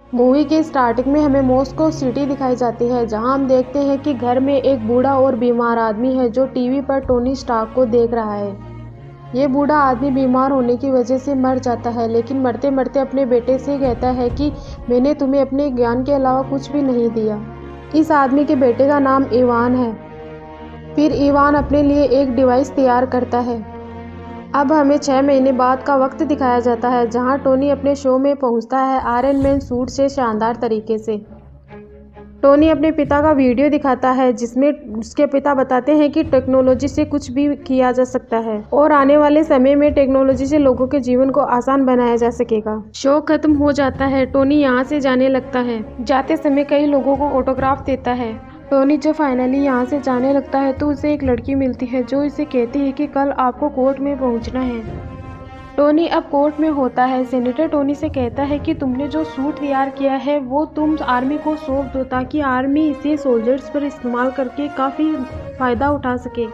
Movie के starting में हमें मॉस्को सिटी दिखाई जाती है, जहां हम देखते हैं कि घर में एक बूढ़ा और बीमार आदमी है जो टीवी पर टोनी स्टार्क को देख रहा है। ये बूढ़ा आदमी बीमार होने की वजह से मर जाता है, लेकिन मरते मरते अपने बेटे से कहता है कि मैंने तुम्हें अपने ज्ञान के अलावा कुछ भी नहीं दिया। इस आदमी के बेटे का नाम इवान है। फिर इवान अपने लिए एक डिवाइस तैयार करता है। अब हमें 6 महीने बाद का वक्त दिखाया जाता है, जहां टोनी अपने शो में पहुंचता है आयरन मैन सूट से शानदार तरीके से। टोनी अपने पिता का वीडियो दिखाता है, जिसमें उसके पिता बताते हैं कि टेक्नोलॉजी से कुछ भी किया जा सकता है और आने वाले समय में टेक्नोलॉजी से लोगों के जीवन को आसान बनाया जा सकेगा। शो खत्म हो जाता है। टोनी यहाँ से जाने लगता है। जाते समय कई लोगों को ऑटोग्राफ देता है। टोनी जब फाइनली यहाँ से जाने लगता है तो उसे एक लड़की मिलती है जो इसे कहती है कि कल आपको कोर्ट में पहुँचना है। टोनी अब कोर्ट में होता है। सेनेटर टोनी से कहता है कि तुमने जो सूट तैयार किया है वो तुम आर्मी को सौंप दो, ताकि आर्मी इसे सोल्जर्स पर इस्तेमाल करके काफ़ी फ़ायदा उठा सके।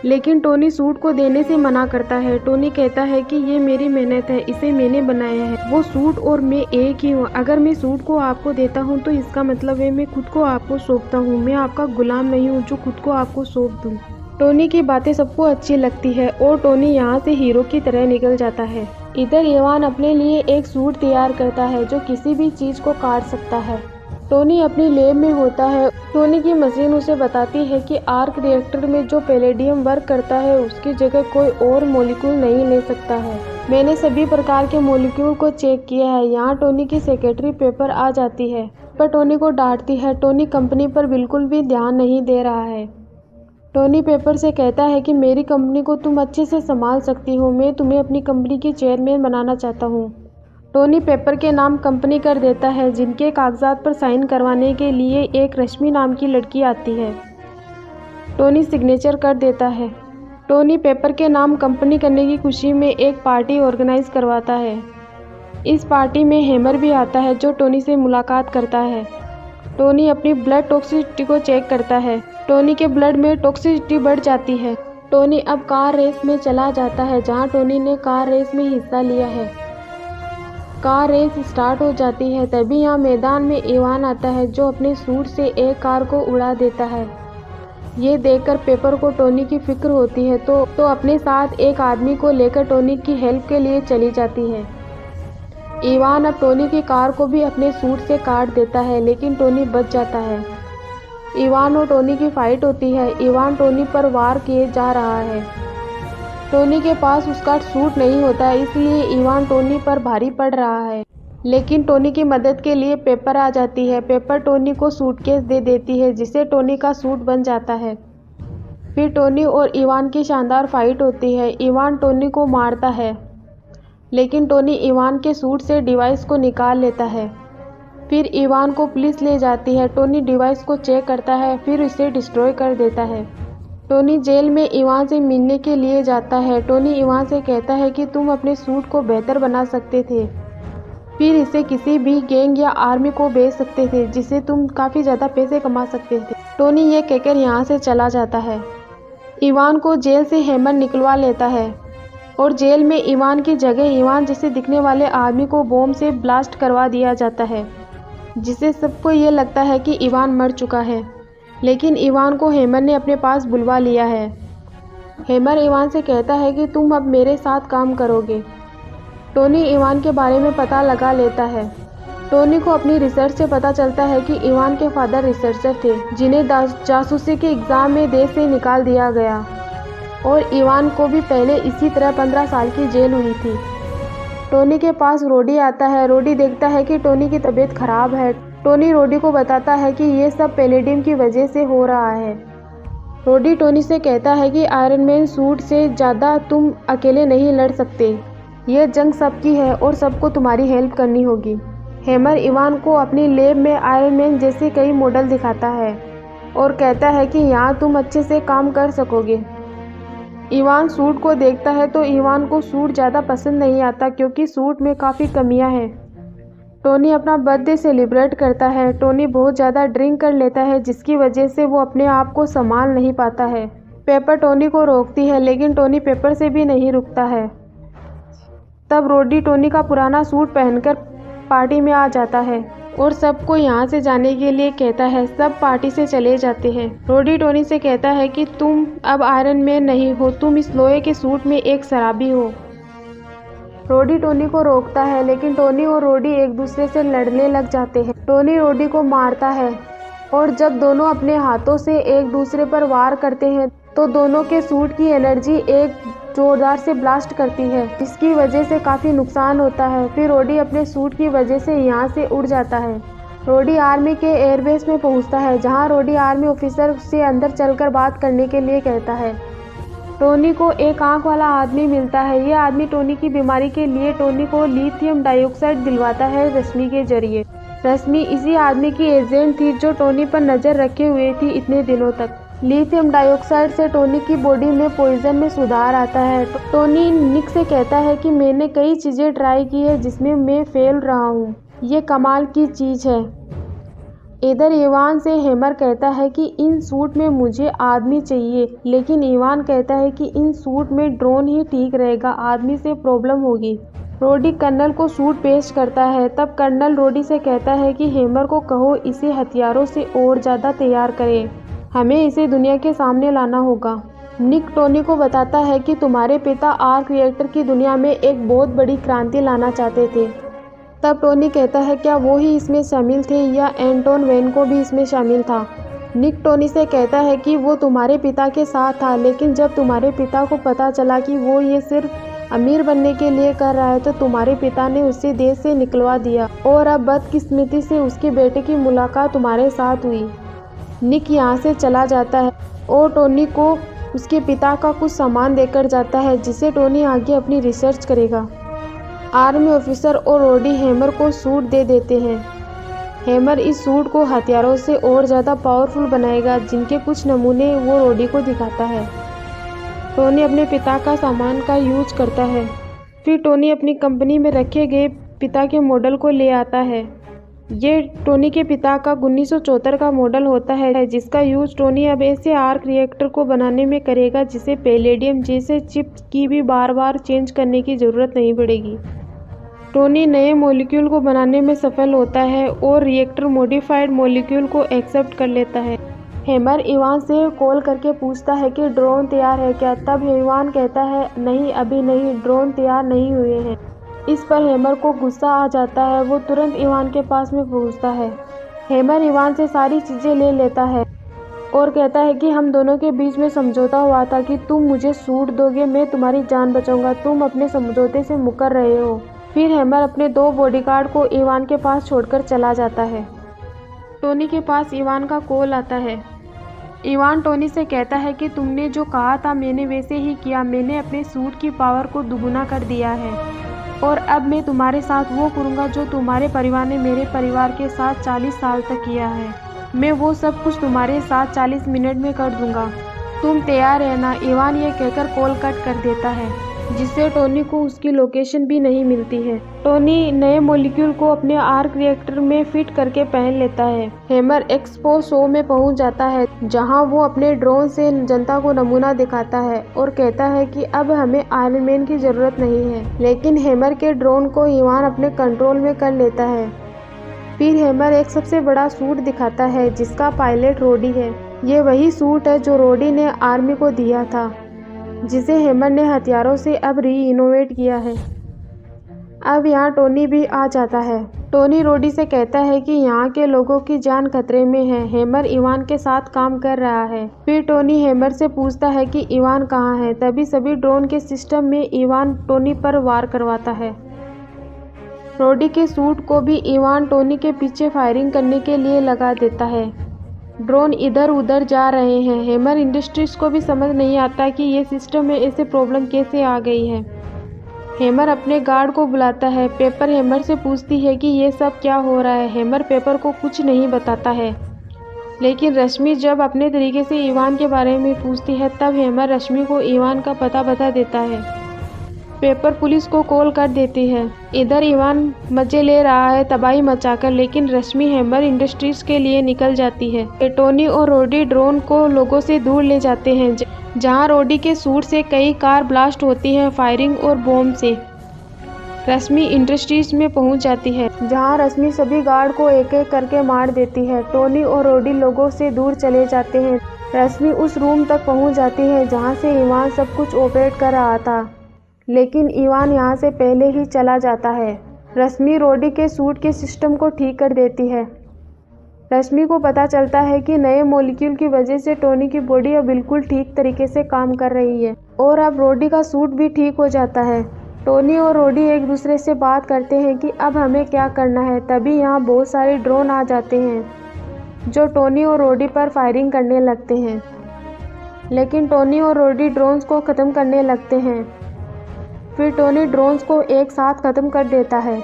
लेकिन टोनी सूट को देने से मना करता है। टोनी कहता है कि ये मेरी मेहनत है, इसे मैंने बनाया है। वो सूट और मैं एक ही हूँ। अगर मैं सूट को आपको देता हूँ तो इसका मतलब है मैं खुद को आपको सौंपता हूँ। मैं आपका गुलाम नहीं हूँ जो खुद को आपको सौंप दूँ। टोनी की बातें सबको अच्छी लगती है और टोनी यहाँ से हीरो की तरह निकल जाता है। इधर इवान अपने लिए एक सूट तैयार करता है जो किसी भी चीज़ को काट सकता है। टोनी अपनी लैब में होता है। टोनी की मशीन उसे बताती है कि आर्क रिएक्टर में जो पैलेडियम वर्क करता है उसकी जगह कोई और मॉलिक्यूल नहीं ले सकता है। मैंने सभी प्रकार के मॉलिक्यूल को चेक किया है। यहाँ टोनी की सेक्रेटरी पेपर आ जाती है पर टोनी को डांटती है। टोनी कंपनी पर बिल्कुल भी ध्यान नहीं दे रहा है। टोनी पेपर से कहता है कि मेरी कंपनी को तुम अच्छे से संभाल सकती हो, मैं तुम्हें अपनी कंपनी की चेयरमैन बनाना चाहता हूँ। टोनी पेपर के नाम कंपनी कर देता है, जिनके कागजात पर साइन करवाने के लिए एक रश्मि नाम की लड़की आती है। टोनी सिग्नेचर कर देता है। टोनी पेपर के नाम कंपनी करने की खुशी में एक पार्टी ऑर्गेनाइज करवाता है। इस पार्टी में हैमर भी आता है जो टोनी से मुलाकात करता है। टोनी अपनी ब्लड टॉक्सिसिटी को चेक करता है। टोनी के ब्लड में टॉक्सिसिटी बढ़ जाती है। टोनी अब कार रेस में चला जाता है, जहां टोनी ने कार रेस में हिस्सा लिया है। कार रेस स्टार्ट हो जाती है। तभी यहाँ मैदान में इवान आता है जो अपने सूट से एक कार को उड़ा देता है। ये देखकर पेपर को टोनी की फिक्र होती है तो अपने साथ एक आदमी को लेकर टोनी की हेल्प के लिए चली जाती है। इवान अब टोनी की कार को भी अपने सूट से काट देता है, लेकिन टोनी बच जाता है। इवान और टोनी की फाइट होती है। इवान टोनी पर वार किए जा रहा है। टोनी के पास उसका सूट नहीं होता है, इसलिए इवान टोनी पर भारी पड़ रहा है। लेकिन टोनी की मदद के लिए पेपर आ जाती है। पेपर टोनी को सूटकेस दे देती है, जिससे टोनी का सूट बन जाता है। फिर टोनी और इवान की शानदार फाइट होती है। इवान टोनी को मारता है, लेकिन टोनी इवान के सूट से डिवाइस को निकाल लेता है। फिर इवान को पुलिस ले जाती है। टोनी डिवाइस को चेक करता है, फिर इसे डिस्ट्रॉय कर देता है। टोनी जेल में इवान से मिलने के लिए जाता है। टोनी इवान से कहता है कि तुम अपने सूट को बेहतर बना सकते थे, फिर इसे किसी भी गैंग या आर्मी को बेच सकते थे, जिससे तुम काफ़ी ज़्यादा पैसे कमा सकते थे। टोनी ये कहकर यहाँ से चला जाता है। इवान को जेल से हैमर निकलवा लेता है और जेल में इवान की जगह इवान जैसे दिखने वाले आदमी को बॉम्ब से ब्लास्ट करवा दिया जाता है, जिससे सबको ये लगता है कि इवान मर चुका है। लेकिन इवान को हैमर ने अपने पास बुलवा लिया है। हैमर इवान से कहता है कि तुम अब मेरे साथ काम करोगे। टोनी इवान के बारे में पता लगा लेता है। टोनी को अपनी रिसर्च से पता चलता है कि इवान के फादर रिसर्चर थे, जिन्हें जासूसी के एग्ज़ाम में देश से निकाल दिया गया, और इवान को भी पहले इसी तरह 15 साल की जेल हुई थी। टोनी के पास रोडी आता है। रोडी देखता है कि टोनी की तबीयत खराब है। टोनी रोडी को बताता है कि ये सब पैलेडियम की वजह से हो रहा है। रोडी टोनी से कहता है कि आयरन मैन सूट से ज़्यादा तुम अकेले नहीं लड़ सकते। यह जंग सबकी है और सबको तुम्हारी हेल्प करनी होगी। हैमर इवान को अपनी लैब में आयरन मैन जैसे कई मॉडल दिखाता है और कहता है कि यहाँ तुम अच्छे से काम कर सकोगे। इवान सूट को देखता है तो इवान को सूट ज़्यादा पसंद नहीं आता, क्योंकि सूट में काफ़ी कमियां हैं। टोनी अपना बर्थडे सेलिब्रेट करता है। टोनी बहुत ज़्यादा ड्रिंक कर लेता है, जिसकी वजह से वो अपने आप को संभाल नहीं पाता है। पेपर टोनी को रोकती है, लेकिन टोनी पेपर से भी नहीं रुकता है। तब रोडी टोनी का पुराना सूट पहनकर पार्टी में आ जाता है और सबको यहाँ से जाने के लिए कहता है। सब पार्टी से चले जाते हैं। रोडी टोनी से कहता है कि तुम अब आयरन मैन नहीं हो, तुम इस लोहे के सूट में एक शराबी हो। रोडी टोनी को रोकता है, लेकिन टोनी और रोडी एक दूसरे से लड़ने लग जाते हैं। टोनी रोडी को मारता है और जब दोनों अपने हाथों से एक दूसरे पर वार करते हैं तो दोनों के सूट की एनर्जी एक जोरदार से ब्लास्ट करती है, जिसकी वजह से काफ़ी नुकसान होता है। फिर रोडी अपने सूट की वजह से यहाँ से उड़ जाता है। रोडी आर्मी के एयरबेस में पहुँचता है, जहाँ रोडी आर्मी ऑफिसर से अंदर चलकर बात करने के लिए कहता है। टोनी को एक आंख वाला आदमी मिलता है। यह आदमी टोनी की बीमारी के लिए टोनी को लिथियम डाइऑक्साइड दिलवाता है रश्मि के जरिए। रश्मि इसी आदमी की एजेंट थी जो टोनी पर नज़र रखे हुए थी इतने दिनों तक। लिथियम डाइऑक्साइड से टोनी की बॉडी में पॉइजन में सुधार आता है। टोनी निक से कहता है कि मैंने कई चीज़ें ट्राई की है जिसमें मैं फेल रहा हूँ, ये कमाल की चीज़ है। इधर इवान से हेमर कहता है कि इन सूट में मुझे आदमी चाहिए, लेकिन इवान कहता है कि इन सूट में ड्रोन ही ठीक रहेगा, आदमी से प्रॉब्लम होगी। रोडी कर्नल को सूट पेश करता है। तब कर्नल रोडी से कहता है कि हेमर को कहो इसे हथियारों से और ज़्यादा तैयार करे, हमें इसे दुनिया के सामने लाना होगा। निक टोनी को बताता है कि तुम्हारे पिता आर्क रिएक्टर की दुनिया में एक बहुत बड़ी क्रांति लाना चाहते थे। तब टोनी कहता है क्या वो ही इसमें शामिल थे या एंटोन वेन को भी इसमें शामिल था। निक टोनी से कहता है कि वो तुम्हारे पिता के साथ था, लेकिन जब तुम्हारे पिता को पता चला कि वो ये सिर्फ अमीर बनने के लिए कर रहा है तो तुम्हारे पिता ने उसे देश से निकलवा दिया और अब बदकिस्मती से उसके बेटे की मुलाकात तुम्हारे साथ हुई। निक यहाँ से चला जाता है और टोनी को उसके पिता का कुछ सामान देकर जाता है जिसे टोनी आगे अपनी रिसर्च करेगा। आर्मी ऑफिसर और रोडी हेमर को सूट दे देते हैं। हेमर इस सूट को हथियारों से और ज़्यादा पावरफुल बनाएगा, जिनके कुछ नमूने वो रोडी को दिखाता है। टोनी अपने पिता का सामान का यूज करता है। फिर टोनी अपनी कंपनी में रखे गए पिता के मॉडल को ले आता है। ये टोनी के पिता का 1974 का मॉडल होता है, जिसका यूज टोनी अब ऐसे आर्क रिएक्टर को बनाने में करेगा जिसे पैलेडियम जैसे चिप्स की भी बार बार चेंज करने की ज़रूरत नहीं पड़ेगी। टोनी नए मॉलिक्यूल को बनाने में सफल होता है और रिएक्टर मॉडिफाइड मॉलिक्यूल को एक्सेप्ट कर लेता है। हेमर इवान से कॉल करके पूछता है कि ड्रोन तैयार है क्या। तब इवान कहता है नहीं, अभी नहीं, ड्रोन तैयार नहीं हुए हैं। इस पर हेमर को गुस्सा आ जाता है। वो तुरंत इवान के पास में पहुंचता है। हेमर इवान से सारी चीज़ें ले लेता है और कहता है कि हम दोनों के बीच में समझौता हुआ था कि तुम मुझे सूट दोगे, मैं तुम्हारी जान बचाऊंगा, तुम अपने समझौते से मुकर रहे हो। फिर हेमर अपने 2 बॉडीगार्ड को इवान के पास छोड़कर चला जाता है। टोनी के पास इवान का कॉल आता है। इवान टोनी से कहता है कि तुमने जो कहा था मैंने वैसे ही किया, मैंने अपने सूट की पावर को दुगुना कर दिया है और अब मैं तुम्हारे साथ वो करूँगा जो तुम्हारे परिवार ने मेरे परिवार के साथ 40 साल तक किया है। मैं वो सब कुछ तुम्हारे साथ 40 मिनट में कर दूँगा, तुम तैयार रहना। इवान ये कहकर कॉल कट कर देता है, जिससे टोनी को उसकी लोकेशन भी नहीं मिलती है। टोनी नए मॉलिक्यूल को अपने आर्क रिएक्टर में फिट करके पहन लेता है। हेमर एक्सपो शो में पहुंच जाता है, जहां वो अपने ड्रोन से जनता को नमूना दिखाता है और कहता है कि अब हमें आयरन मैन की ज़रूरत नहीं है। लेकिन हेमर के ड्रोन को इवान अपने कंट्रोल में कर लेता है। फिर हेमर एक सबसे बड़ा सूट दिखाता है जिसका पायलट रोडी है। ये वही सूट है जो रोडी ने आर्मी को दिया था, जिसे हेमर ने हथियारों से अब री-इनोवेट किया है। अब यहाँ टोनी भी आ जाता है। टोनी रोडी से कहता है कि यहाँ के लोगों की जान खतरे में है, हेमर इवान के साथ काम कर रहा है। फिर टोनी हेमर से पूछता है कि इवान कहाँ है। तभी सभी ड्रोन के सिस्टम में इवान टोनी पर वार करवाता है। रोडी के सूट को भी इवान टोनी के पीछे फायरिंग करने के लिए लगा देता है। ड्रोन इधर उधर जा रहे हैं। हेमर इंडस्ट्रीज को भी समझ नहीं आता कि ये सिस्टम में ऐसे प्रॉब्लम कैसे आ गई है। हेमर अपने गार्ड को बुलाता है। पेपर हेमर से पूछती है कि ये सब क्या हो रहा है। हेमर पेपर को कुछ नहीं बताता है, लेकिन रश्मि जब अपने तरीके से इवान के बारे में पूछती है तब हेमर रश्मि को इवान का पता बता देता है। पेपर पुलिस को कॉल कर देती है। इधर इवान मजे ले रहा है तबाही मचाकर, लेकिन रश्मि हेमर इंडस्ट्रीज के लिए निकल जाती है। टोनी और रोडी ड्रोन को लोगों से दूर ले जाते हैं, जहां रोडी के सूट से कई कार ब्लास्ट होती हैं फायरिंग और बॉम्ब से। रश्मि इंडस्ट्रीज में पहुंच जाती है, जहां रश्मि सभी गार्ड को एक एक करके मार देती है। टोनी और रोडी लोगों से दूर चले जाते हैं। रश्मि उस रूम तक पहुंच जाती है जहां से इवान सब कुछ ऑपरेट कर रहा था, लेकिन इवान यहां से पहले ही चला जाता है। रश्मि रोडी के सूट के सिस्टम को ठीक कर देती है। रश्मि को पता चलता है कि नए मॉलिक्यूल की वजह से टोनी की बॉडी अब बिल्कुल ठीक तरीके से काम कर रही है और अब रोडी का सूट भी ठीक हो जाता है। टोनी और रोडी एक दूसरे से बात करते हैं कि अब हमें क्या करना है। तभी यहाँ बहुत सारे ड्रोन आ जाते हैं जो टोनी और रोडी पर फायरिंग करने लगते हैं, लेकिन टोनी और रोडी ड्रोन्स को ख़त्म करने लगते हैं। फिर टोनी ड्रोन्स को एक साथ ख़त्म कर देता है।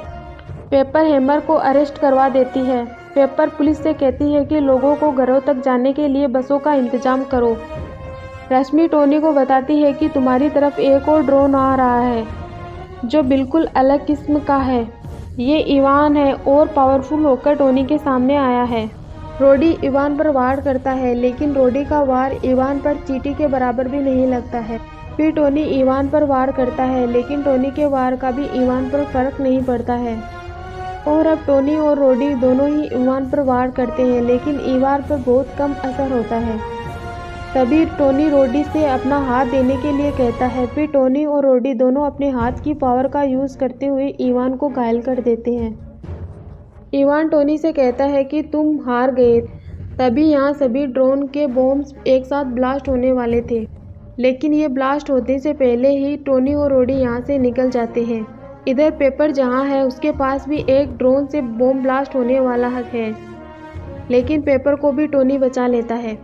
पेपर हैमर को अरेस्ट करवा देती है। पेपर पुलिस से कहती है कि लोगों को घरों तक जाने के लिए बसों का इंतजाम करो। रश्मि टोनी को बताती है कि तुम्हारी तरफ एक और ड्रोन आ रहा है जो बिल्कुल अलग किस्म का है। ये इवान है और पावरफुल होकर टोनी के सामने आया है। रोडी इवान पर वार करता है, लेकिन रोडी का वार इवान पर चींटी के बराबर भी नहीं लगता है। फिर टोनी इवान पर वार करता है, लेकिन टोनी के वार का भी इवान पर फर्क नहीं पड़ता है और अब टोनी और रोडी दोनों ही इवान पर वार करते हैं, लेकिन इवान पर बहुत कम असर होता है। तभी टोनी रोडी से अपना हाथ देने के लिए कहता है। फिर टोनी और रोडी दोनों अपने हाथ की पावर का यूज़ करते हुए इवान को घायल कर देते हैं। इवान टोनी से कहता है कि तुम हार गए। तभी यहाँ सभी ड्रोन के बॉम्ब्स एक साथ ब्लास्ट होने वाले थे, लेकिन ये ब्लास्ट होने से पहले ही टोनी और रोडी यहाँ से निकल जाते हैं। इधर पेपर जहाँ है उसके पास भी एक ड्रोन से बॉम्ब ब्लास्ट होने वाला है, लेकिन पेपर को भी टोनी बचा लेता है।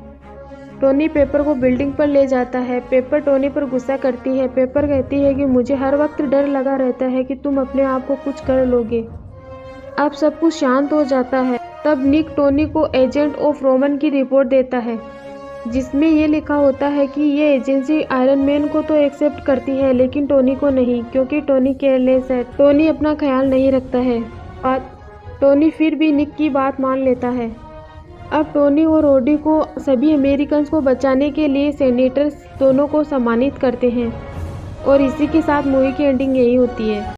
टोनी पेपर को बिल्डिंग पर ले जाता है। पेपर टोनी पर गुस्सा करती है। पेपर कहती है कि मुझे हर वक्त डर लगा रहता है कि तुम अपने आप को कुछ कर लोगे। अब सब कुछ शांत हो जाता है। तब निक टोनी को एजेंट ऑफ रोमन की रिपोर्ट देता है, जिसमें ये लिखा होता है कि ये एजेंसी आयरन मैन को तो एक्सेप्ट करती है, लेकिन टोनी को नहीं, क्योंकि टोनी केयरलेस है। टोनी अपना ख्याल नहीं रखता है। टोनी फिर भी निक की बात मान लेता है। अब टोनी और रोडी को सभी अमेरिकन्स को बचाने के लिए सेनेटर्स दोनों को सम्मानित करते हैं और इसी के साथ मूवी की एंडिंग यही होती है।